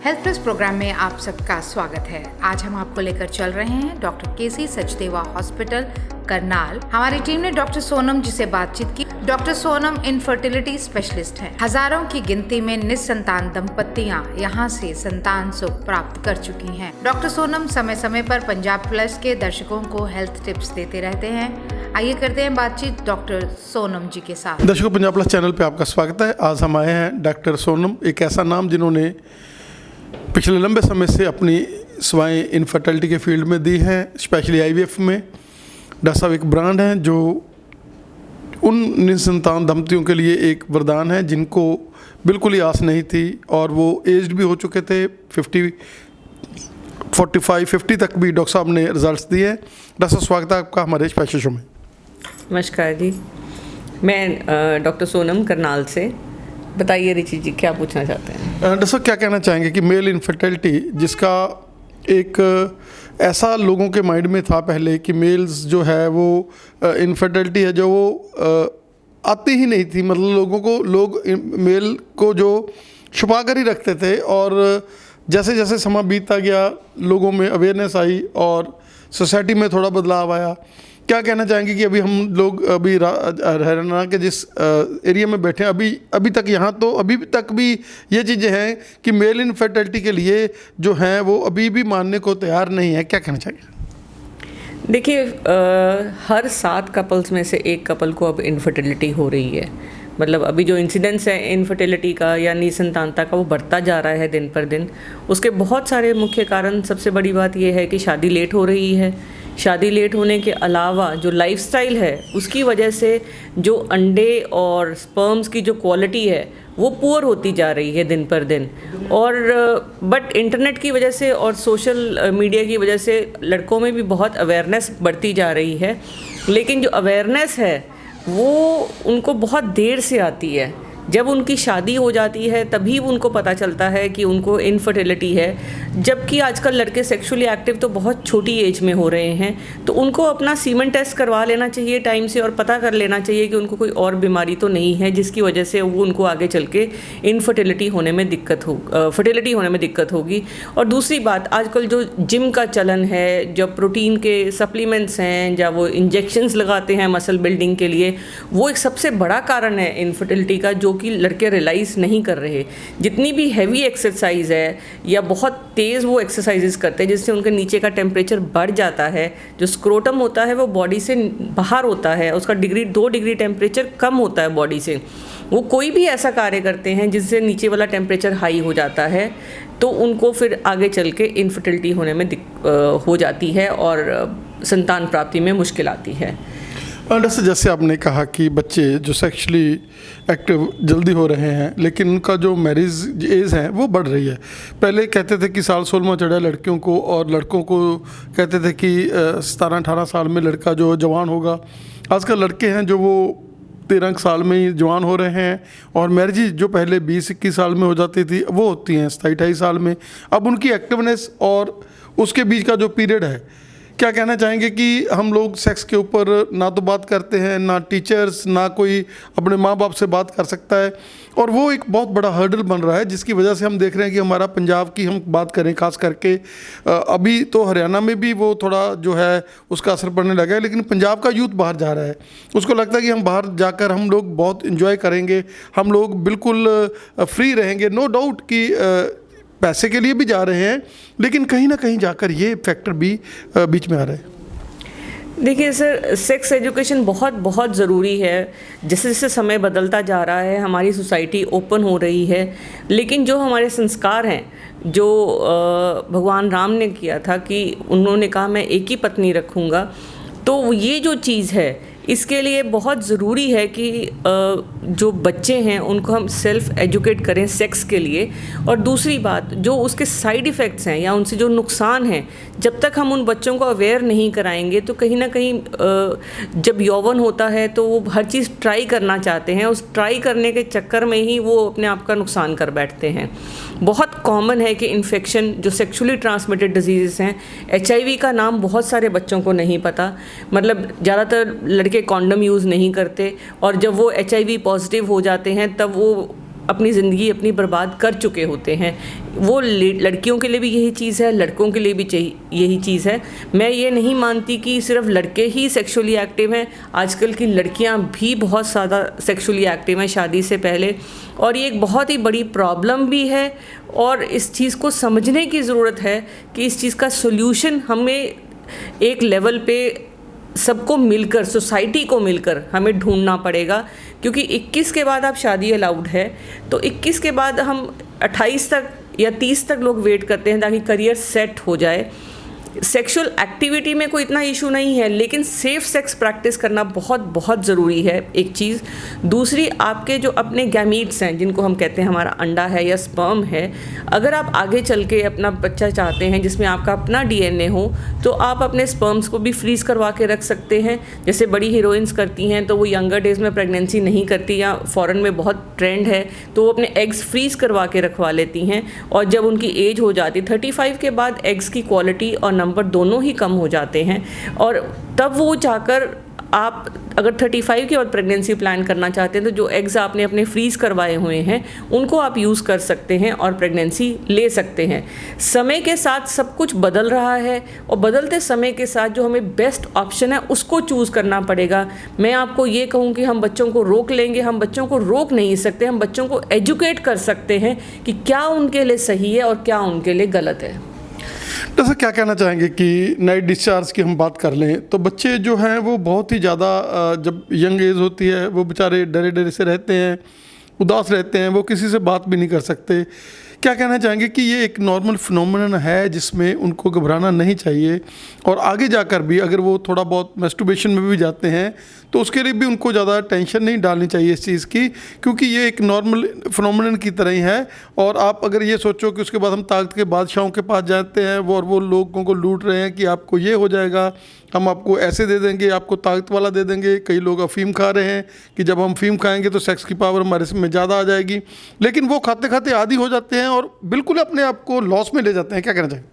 Health plus programme में आप सबका स्वागत है। आज हम आपको लेकर चल रहे हैं डॉक्टर केसी सचदेवा हॉस्पिटल करनाल। हमारी टीम ने डॉक्टर सोनम जी से बातचीत की। डॉक्टर सोनम इनफर्टिलिटी स्पेशलिस्ट हैं। हजारों की गिनती में निसंतान दंपतियां यहां से संतान सुख प्राप्त कर चुकी हैं। डॉक्टर सोनम समय समय पर पंजाब प्लस के दर्शकों को हेल्थ टिप्स देते रहते हैं। आइए करते हैं बातचीत डॉक्टर सोनम जी के साथ। दर्शकों, पंजाब प्लस चैनल पे आपका स्वागत है। आज हम आए हैं डॉक्टर सोनम, एक ऐसा नाम जिन्होंने पिछले लंबे समय से अपनी सेवाएं इनफर्टिलिटी के फील्ड में दी हैं, स्पेशली आईवीएफ में। डॉक्टर साहब एक ब्रांड हैं जो उन निसंतान दंपतियों के लिए एक वरदान है जिनको बिल्कुल ही आस नहीं थी और वो एज्ड भी हो चुके थे। 45-50 तक भी डॉक्टर साहब ने रिजल्ट्स दिए। डॉक्टर साहब, स्वागत है आपका हमारे स्पेशल शो में। नमस्कार जी, मैं डॉक्टर सोनम करनाल से। बताइए रिची जी, क्या पूछना चाहते हैं? डॉक्टर साहब, क्या कहना चाहेंगे कि मेल इनफर्टिलिटी, जिसका एक ऐसा लोगों के माइंड में था पहले कि मेल्स जो है वो इनफर्टिलिटी है जो वो आती ही नहीं थी, मतलब लोग मेल को जो छुपा कर ही रखते थे। और जैसे जैसे समय बीतता गया, लोगों में अवेयरनेस आई और सोसाइटी में थोड़ा बदलाव आया। क्या कहना चाहेंगे कि अभी हम लोग हरियाणा के जिस एरिया में बैठे हैं, अभी तक यहाँ तो अभी तक भी ये चीज़ें हैं कि मेल इनफर्टिलिटी के लिए जो हैं वो अभी भी मानने को तैयार नहीं है। क्या कहना चाहिए? देखिए, हर 7 कपल्स में से एक कपल को अब इनफर्टिलिटी हो रही है। मतलब अभी जो इंसिडेंस है इनफर्टिलिटी का या निसंतानता का, वो बढ़ता जा रहा है दिन पर दिन। उसके बहुत सारे मुख्य कारण, सबसे बड़ी बात यह है कि शादी लेट हो रही है। शादी लेट होने के अलावा जो लाइफस्टाइल है उसकी वजह से जो अंडे और स्पर्म्स की जो क्वालिटी है वो पुअर होती जा रही है दिन पर दिन। और बट इंटरनेट की वजह से और सोशल मीडिया की वजह से लड़कों में भी बहुत अवेयरनेस बढ़ती जा रही है। लेकिन जो अवेयरनेस है वो उनको बहुत देर से आती है। जब उनकी शादी हो जाती है तभी उनको पता चलता है कि उनको इनफर्टिलिटी है। जबकि आजकल लड़के सेक्सुअली एक्टिव तो बहुत छोटी एज में हो रहे हैं, तो उनको अपना सीमेन टेस्ट करवा लेना चाहिए टाइम से और पता कर लेना चाहिए कि उनको कोई और बीमारी तो नहीं है जिसकी वजह से वो उनको आगे चल के फर्टिलिटी होने में दिक्कत होगी। और दूसरी बात, आजकल जो जिम का चलन है, जब प्रोटीन के सप्लीमेंट्स हैं या वो इंजेक्शंस लगाते हैं मसल बिल्डिंग के लिए, वो एक सबसे बड़ा कारण है इनफर्टिलिटी का, जो कि लड़के रियलाइज़ नहीं कर रहे। जितनी भी हैवी एक्सरसाइज है या बहुत तेज़ वो एक्सरसाइजेस करते हैं जिससे उनके नीचे का टेम्परेचर बढ़ जाता है, जो स्क्रोटम होता है वो बॉडी से बाहर होता है, उसका 2 डिग्री टेम्परेचर कम होता है बॉडी से। वो कोई भी ऐसा कार्य करते हैं जिससे नीचे वाला टेम्परेचर हाई हो जाता है, तो उनको फिर आगे चल के इनफर्टिलिटी होने में हो जाती है और संतान प्राप्ति में मुश्किल आती है। जैसे आपने कहा कि बच्चे जो सेक्सुअली एक्टिव जल्दी हो रहे हैं, लेकिन उनका जो मैरिज एज है वो बढ़ रही है। पहले कहते थे कि साल 16वां चढ़ा लड़कियों को, और लड़कों को कहते थे कि 17-18 साल में लड़का जो जवान होगा। आजकल लड़के हैं जो वो 13 साल में ही जवान हो रहे हैं, और मैरिज जो पहले 20-21 साल में हो जाती थी वो होती हैं 27-28 साल में। अब उनकी एक्टिवनेस और उसके बीच का जो पीरियड है, क्या कहना चाहेंगे कि हम लोग सेक्स के ऊपर ना तो बात करते हैं, ना टीचर्स, ना कोई अपने माँ बाप से बात कर सकता है, और वो एक बहुत बड़ा हर्डल बन रहा है जिसकी वजह से हम देख रहे हैं कि हमारा पंजाब की हम बात करें खास करके, अभी तो हरियाणा में भी वो थोड़ा जो है उसका असर पड़ने लगा है, लेकिन पंजाब का यूथ बाहर जा रहा है। उसको लगता है कि हम बाहर जाकर हम लोग बहुत इन्जॉय करेंगे, हम लोग बिल्कुल फ्री रहेंगे। नो डाउट कि पैसे के लिए भी जा रहे हैं, लेकिन कहीं ना कहीं जाकर ये फैक्टर भी बीच में आ रहा है। देखिए सर, सेक्स एजुकेशन बहुत बहुत ज़रूरी है। जैसे जैसे समय बदलता जा रहा है, हमारी सोसाइटी ओपन हो रही है, लेकिन जो हमारे संस्कार हैं, जो भगवान राम ने किया था कि उन्होंने कहा मैं एक ही पत्नी रखूँगा, तो ये जो चीज़ है इसके लिए बहुत ज़रूरी है कि जो बच्चे हैं उनको हम सेल्फ एजुकेट करें सेक्स के लिए। और दूसरी बात, जो उसके साइड इफ़ेक्ट्स हैं या उनसे जो नुकसान हैं, जब तक हम उन बच्चों को अवेयर नहीं कराएंगे तो कहीं ना कहीं जब यौवन होता है तो वो हर चीज़ ट्राई करना चाहते हैं, उस ट्राई करने के चक्कर में ही वो अपने आप का नुकसान कर बैठते हैं। बहुत कॉमन है कि इन्फेक्शन, जो सेक्सुअली ट्रांसमिटेड डिजीज़ हैं, HIV का नाम बहुत सारे बच्चों को नहीं पता। मतलब ज़्यादातर लड़के कॉन्डम यूज़ नहीं करते, और जब वो HIV पॉजिटिव हो जाते हैं तब वो अपनी ज़िंदगी अपनी बर्बाद कर चुके होते हैं। वो लड़कियों के लिए भी यही चीज़ है, लड़कों के लिए भी यही चीज़ है। मैं ये नहीं मानती कि सिर्फ लड़के ही सेक्सुअली एक्टिव हैं, आजकल की लड़कियां भी बहुत ज़्यादा सेक्सुअली एक्टिव हैं शादी से पहले, और ये एक बहुत ही बड़ी प्रॉब्लम भी है। और इस चीज़ को समझने की ज़रूरत है कि इस चीज़ का सोल्यूशन हमें एक लेवल पे सबको मिलकर, सोसाइटी को मिलकर हमें ढूंढना पड़ेगा। क्योंकि 21 के बाद आप शादी अलाउड है, तो 21 के बाद हम 28 तक या 30 तक लोग वेट करते हैं ताकि करियर सेट हो जाए। सेक्सुअल एक्टिविटी में कोई इतना इशू नहीं है, लेकिन सेफ सेक्स प्रैक्टिस करना बहुत बहुत ज़रूरी है, एक चीज़। दूसरी, आपके जो अपने गैमीट्स हैं, जिनको हम कहते हैं हमारा अंडा है या स्पर्म है, अगर आप आगे चल के अपना बच्चा चाहते हैं जिसमें आपका अपना डीएनए हो, तो आप अपने स्पर्म्स को भी फ्रीज़ करवा के रख सकते हैं। जैसे बड़ी हीरोइंस करती हैं, तो वो यंगर डेज़ में प्रेगनेंसी नहीं करती, या फ़ॉरेन में बहुत ट्रेंड है तो वो अपने एग्स फ्रीज़ करवा के रखवा लेती हैं। और जब उनकी एज हो जाती 35 के बाद, एग्स की क्वालिटी और नंबर दोनों ही कम हो जाते हैं, और तब वो जाकर आप अगर 35 के बाद प्रेगनेंसी प्लान करना चाहते हैं, तो जो एग्स आपने अपने फ्रीज़ करवाए हुए हैं उनको आप यूज़ कर सकते हैं और प्रेगनेंसी ले सकते हैं। समय के साथ सब कुछ बदल रहा है, और बदलते समय के साथ जो हमें बेस्ट ऑप्शन है उसको चूज़ करना पड़ेगा। मैं आपको ये कहूँ कि हम बच्चों को रोक लेंगे, हम बच्चों को रोक नहीं सकते। हम बच्चों को एजुकेट कर सकते हैं कि क्या उनके लिए सही है और क्या उनके लिए गलत है। जैसा क्या कहना चाहेंगे कि नाइट डिस्चार्ज की हम बात कर लें, तो बच्चे जो हैं वो बहुत ही ज़्यादा जब यंग एज होती है वो बेचारे डरे डरे से रहते हैं, उदास रहते हैं, वो किसी से बात भी नहीं कर सकते। क्या कहना चाहेंगे कि ये एक नॉर्मल फिनोमेनन है जिसमें उनको घबराना नहीं चाहिए, और आगे जाकर भी अगर वो थोड़ा बहुत मैस्टरबेशन में भी जाते हैं तो उसके लिए भी उनको ज़्यादा टेंशन नहीं डालनी चाहिए इस चीज़ की, क्योंकि ये एक नॉर्मल फिनोमेनन की तरह ही है। और आप अगर ये सोचो कि उसके बाद हम ताकत के बादशाहों के पास जाते हैं और वो लोगों को लूट रहे हैं कि आपको ये हो जाएगा, हम आपको ऐसे दे देंगे, आपको ताकत वाला दे देंगे। कई लोग अफीम खा रहे हैं कि जब हम अफीम खाएंगे तो सेक्स की पावर हमारे में ज़्यादा आ जाएगी, लेकिन वो खाते खाते आदी हो जाते हैं और बिल्कुल अपने आप को लॉस में ले जाते हैं। क्या कहना चाहिए?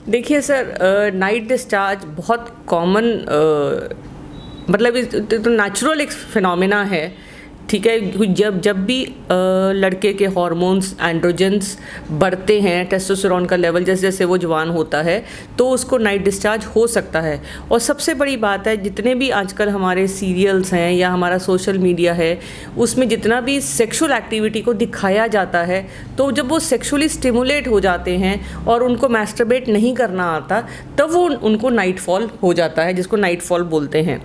देखिए सर, नाइट डिस्चार्ज बहुत कॉमन, मतलब तो नेचुरल एक फिनोमेना है, ठीक है। जब भी लड़के के हार्मोन्स, एंड्रोजेंस बढ़ते हैं, टेस्टोस्टेरोन का लेवल जैसे जैसे वो जवान होता है, तो उसको नाइट डिस्चार्ज हो सकता है। और सबसे बड़ी बात है, जितने भी आजकल हमारे सीरियल्स हैं या हमारा सोशल मीडिया है, उसमें जितना भी सेक्सुअल एक्टिविटी को दिखाया जाता है, तो जब वो सेक्सुअली स्टिमुलेट हो जाते हैं और उनको मैस्टरबेट नहीं करना आता, तब वो उनको नाइट फॉल हो जाता है, जिसको नाइट फॉल बोलते हैं।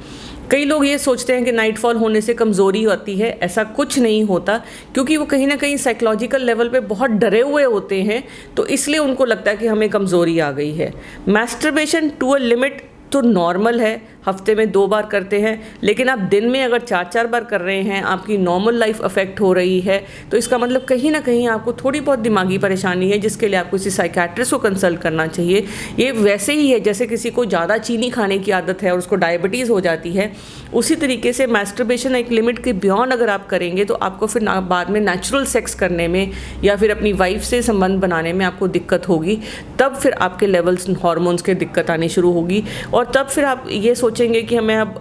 कई लोग ये सोचते हैं कि नाइट फॉल होने से कमज़ोरी होती है, ऐसा कुछ नहीं होता, क्योंकि वो कहीं ना कहीं साइकोलॉजिकल लेवल पे बहुत डरे हुए होते हैं, तो इसलिए उनको लगता है कि हमें कमज़ोरी आ गई है। मैस्टरबेशन टू अ लिमिट तो नॉर्मल है, हफ्ते में 2 बार करते हैं, लेकिन आप दिन में अगर 4-4 बार कर रहे हैं, आपकी नॉर्मल लाइफ अफेक्ट हो रही है, तो इसका मतलब कहीं ना कहीं आपको थोड़ी बहुत दिमागी परेशानी है, जिसके लिए आपको किसी साइकेट्रिस्ट को कंसल्ट करना चाहिए। ये वैसे ही है जैसे किसी को ज़्यादा चीनी खाने की आदत है और उसको डायबिटीज़ हो जाती है, उसी तरीके से मैस्टरबेशन एक लिमिट के बियॉन्ड अगर आप करेंगे तो आपको फिर बाद में नेचुरल सेक्स करने में या फिर अपनी वाइफ से संबंध बनाने में आपको दिक्कत होगी। तब फिर आपके लेवल्स हार्मोन्स के दिक्कत आनी शुरू होगी, और तब फिर आप ये सोचेंगे कि हमें अब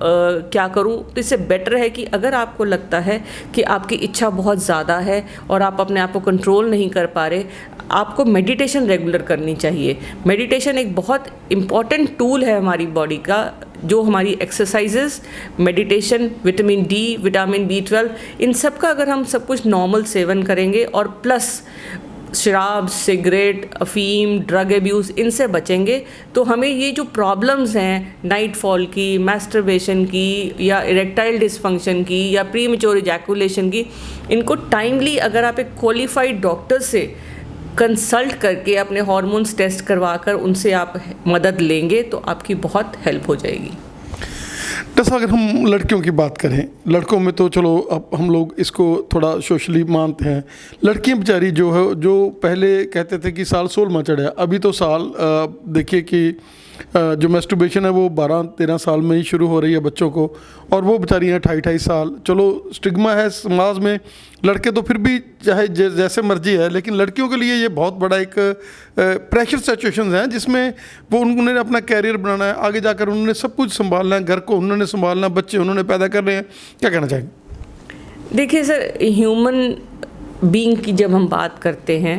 क्या करूं। तो इससे बेटर है कि अगर आपको लगता है कि आपकी इच्छा बहुत ज़्यादा है और आप अपने आप को कंट्रोल नहीं कर पा रहे, आपको मेडिटेशन रेगुलर करनी चाहिए। मेडिटेशन एक बहुत इम्पॉर्टेंट टूल है हमारी बॉडी का, जो हमारी exercises, meditation, vitamin D, vitamin B12, इन सब का अगर हम सब कुछ नॉर्मल सेवन करेंगे और प्लस शराब, सिगरेट, अफीम, ड्रग एब्यूज़, इनसे बचेंगे, तो हमें ये जो प्रॉब्लम्स हैं नाइट फॉल की, मैस्टरबेशन की, या इरेक्टाइल डिसफंक्शन की, या प्रीमेच्योर इजैकुलेशन की, इनको टाइमली अगर आप एक क्वालिफाइड डॉक्टर से कंसल्ट करके अपने हार्मोन्स टेस्ट करवा कर उनसे आप मदद लेंगे तो आपकी बहुत हेल्प हो जाएगी। जैसा अगर हम लड़कियों की बात करें, लड़कों में तो चलो अब हम लोग इसको थोड़ा सोशली मानते हैं। लड़कियां बेचारी जो है, जो पहले कहते थे कि साल 16वां चढ़ा, अभी तो साल देखिए कि जो मैस्टरबेशन है वो 12-13 साल में ही शुरू हो रही है बच्चों को, और वो बेचारी हैं 28-28 साल। चलो स्टिग्मा है समाज में, लड़के तो फिर भी चाहे जैसे मर्जी है, लेकिन लड़कियों के लिए ये बहुत बड़ा एक प्रेशर सिचुएशन है जिसमें वो उन्होंने अपना कैरियर बनाना है, आगे जाकर उन्होंने सब कुछ संभालना है, घर को उन्होंने संभालना, बच्चे उन्होंने पैदा करने हैं। क्या कहना चाहेंगे? देखिए सर, ह्यूमन बीइंग की जब हम बात करते हैं,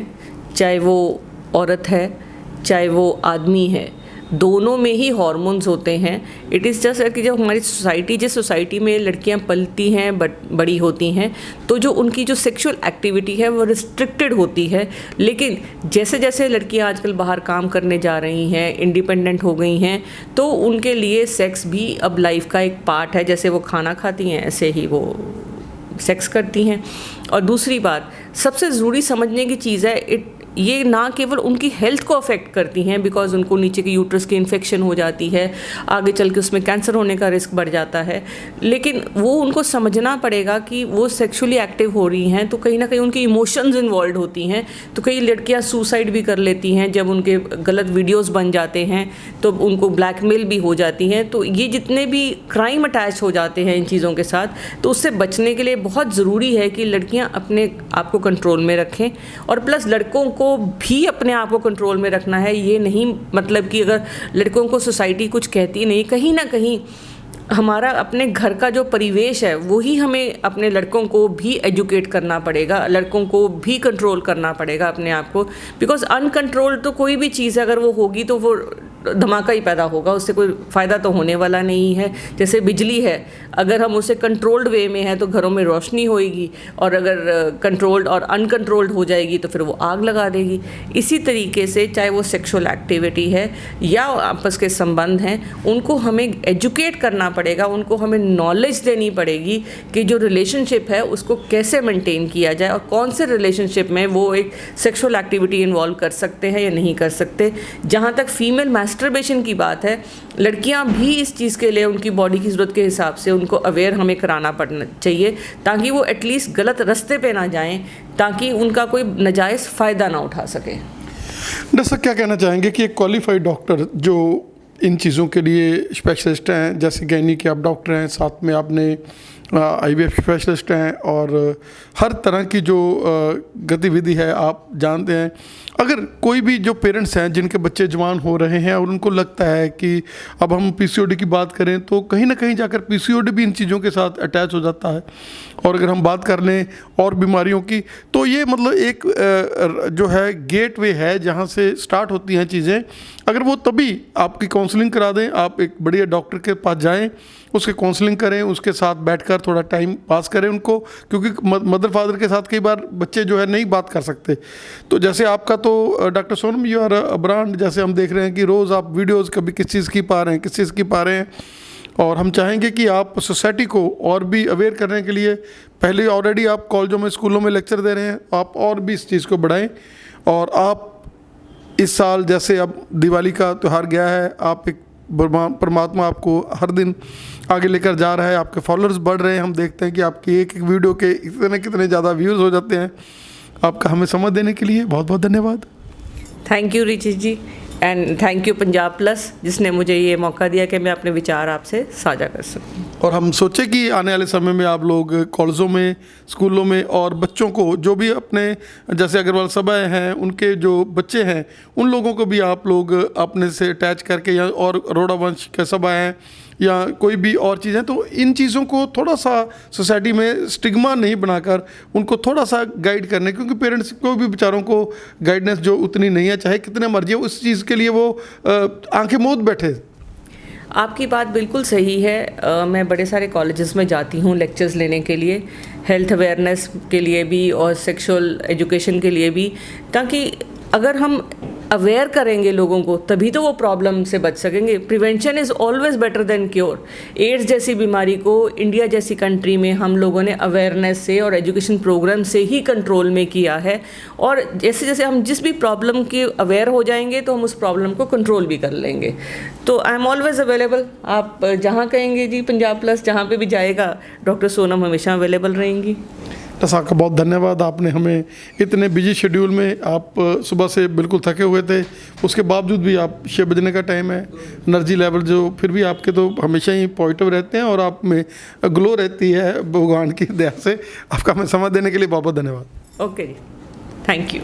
चाहे वो औरत है चाहे वो आदमी है, दोनों में ही हार्मोन्स होते हैं। इट इज़ जस्ट कि जब हमारी सोसाइटी, जिस सोसाइटी में लड़कियां पलती हैं बड़ी होती हैं, तो जो उनकी जो सेक्सुअल एक्टिविटी है वो रिस्ट्रिक्टेड होती है। लेकिन जैसे जैसे लड़कियां आजकल बाहर काम करने जा रही हैं, इंडिपेंडेंट हो गई हैं, तो उनके लिए सेक्स भी अब लाइफ का एक पार्ट है। जैसे वो खाना खाती हैं ऐसे ही वो सेक्स करती हैं। और दूसरी बात सबसे ज़रूरी समझने की चीज़ है, ये ना केवल उनकी हेल्थ को अफेक्ट करती हैं, बिकॉज उनको नीचे के यूट्रस की इन्फेक्शन हो जाती है, आगे चल के उसमें कैंसर होने का रिस्क बढ़ जाता है। लेकिन वो उनको समझना पड़ेगा कि वो सेक्सुअली एक्टिव हो रही हैं तो कहीं ना कहीं उनकी इमोशंस इन्वॉल्व होती हैं। तो कई लड़कियां सुसाइड भी कर लेती हैं जब उनके गलत वीडियोस बन जाते हैं, तो उनको ब्लैकमेल भी हो जाती हैं। तो ये जितने भी क्राइम अटैच हो जाते हैं इन चीज़ों के साथ, तो उससे बचने के लिए बहुत ज़रूरी है कि लड़कियाँ अपने आप को कंट्रोल में रखें। और प्लस लड़कों को भी अपने आप को कंट्रोल में रखना है। ये नहीं मतलब कि अगर लड़कों को सोसाइटी कुछ कहती नहीं, कहीं ना कहीं हमारा अपने घर का जो परिवेश है वही हमें अपने लड़कों को भी एजुकेट करना पड़ेगा, लड़कों को भी कंट्रोल करना पड़ेगा अपने आप को। बिकॉज अनकंट्रोल्ड तो कोई भी चीज़ अगर वो होगी तो वो धमाका ही पैदा होगा, उससे कोई फ़ायदा तो होने वाला नहीं है। जैसे बिजली है, अगर हम उसे कंट्रोल्ड वे में है तो घरों में रोशनी होएगी, और अगर कंट्रोल्ड और अनकंट्रोल्ड हो जाएगी तो फिर वो आग लगा देगी। इसी तरीके से चाहे वो सेक्सुअल एक्टिविटी है या आपस के संबंध हैं, उनको हमें एजुकेट करना पड़ेगा, उनको हमें नॉलेज देनी पड़ेगी कि जो रिलेशनशिप है उसको कैसे मेंटेन किया जाए और कौन से रिलेशनशिप में वो एक सेक्सुअल एक्टिविटी इन्वॉल्व कर सकते हैं या नहीं कर सकते। जहाँ तक फीमेल मैस्टरबेशन की बात है, लड़कियां भी इस चीज़ के लिए उनकी बॉडी की ज़रूरत के हिसाब से उनको अवेयर हमें कराना पड़ना चाहिए, ताकि वो एटलीस्ट गलत रास्ते पे ना जाएं, ताकि उनका कोई नाजायज़ फ़ायदा ना उठा सके। डॉक्टर साहब क्या कहना चाहेंगे कि एक क्वालिफाइड डॉक्टर जो इन चीज़ों के लिए स्पेशलिस्ट हैं, जैसे गैनी के आप डॉक्टर हैं, साथ में आपने IVF स्पेशलिस्ट हैं और हर तरह की जो गतिविधि है आप जानते हैं, अगर कोई भी जो पेरेंट्स हैं जिनके बच्चे जवान हो रहे हैं और उनको लगता है कि अब हम PCOD की बात करें तो कहीं ना कहीं जाकर PCOD भी इन चीज़ों के साथ अटैच हो जाता है, और अगर हम बात कर लें और बीमारियों की तो ये मतलब एक जो है गेट वे है जहाँ से स्टार्ट होती हैं चीज़ें। अगर वो तभी आपकी काउंसलिंग करा दें, आप एक बढ़िया डॉक्टर के पास जाएं, उसके काउंसलिंग करें, उसके साथ बैठकर थोड़ा टाइम पास करें उनको, क्योंकि मदर फादर के साथ कई बार बच्चे जो है नहीं बात कर सकते। तो जैसे आपका तो doctor Sonam you are a brand, जैसे हम देख रहे हैं कि रोज़ आप वीडियोज़ कभी किस चीज़ की पा रहे हैं, किस चीज़ की पा रहे हैं, और हम चाहेंगे कि आप सोसाइटी को और भी अवेयर करने के लिए पहले ऑलरेडी आप कॉलेजों में स्कूलों में लेक्चर दे रहे हैं, आप और भी इस चीज़ को बढ़ाएं। और आप इस साल जैसे अब दिवाली का त्यौहार गया है, आप एक परमात्मा आपको हर दिन आगे लेकर जा रहा है, आपके फॉलोअर्स बढ़ रहे हैं, हम देखते हैं कि आपकी एक एक वीडियो के कितने ज़्यादा व्यूज़ हो जाते हैं। आपका हमें समय देने के लिए बहुत बहुत धन्यवाद। Thank you Richi ji, and thank you Punjab plus जिसने मुझे ये मौका दिया कि मैं अपने विचार आपसे साझा कर सकूं। और हम सोचे कि आने वाले समय में आप लोग कॉलेजों में, स्कूलों में और बच्चों को जो भी अपने जैसे अग्रवाल सभा हैं उनके जो बच्चे हैं उन लोगों को भी आप लोग अपने से अटैच करके, या और अरोड़ा वंश के सभा हैं या कोई भी और चीज़ें, तो इन चीज़ों को थोड़ा सा सोसाइटी में स्टिग्मा नहीं बनाकर उनको थोड़ा सा गाइड करने, क्योंकि पेरेंट्स को भी बेचारों को गाइडेंस जो उतनी नहीं है, चाहे कितने मर्जी हो, उस चीज़ के लिए वो आंखें मूंद बैठे। आपकी बात बिल्कुल सही है। मैं बड़े सारे कॉलेजेस में जाती हूँ लेक्चर्स लेने के लिए, हेल्थ अवेयरनेस के लिए भी और सेक्सुअल एजुकेशन के लिए भी, ताकि अगर हम अवेयर करेंगे लोगों को तभी तो वो प्रॉब्लम से बच सकेंगे। Prevention is always better than cure. AIDS जैसी बीमारी को इंडिया जैसी कंट्री में हम लोगों ने अवेयरनेस से और एजुकेशन प्रोग्राम से ही कंट्रोल में किया है, और जैसे जैसे हम जिस भी प्रॉब्लम के अवेयर हो जाएंगे तो हम उस प्रॉब्लम को कंट्रोल भी कर लेंगे। तो आई एम ऑलवेज अवेलेबल, आप जहाँ कहेंगे जी पंजाब प्लस जहाँ पे भी जाएगा डॉक्टर सोनम हमेशा अवेलेबल रहेंगी। डॉक्टर साहब का बहुत धन्यवाद, आपने हमें इतने बिजी शेड्यूल में, आप सुबह से बिल्कुल थके हुए थे, उसके बावजूद भी आप 6 बजने का टाइम है, एनर्जी लेवल जो फिर भी आपके तो हमेशा ही पॉजिटिव रहते हैं और आप में ग्लो रहती है भगवान की दया से। आपका हमें समय देने के लिए बहुत बहुत धन्यवाद। Okay ji, thank you.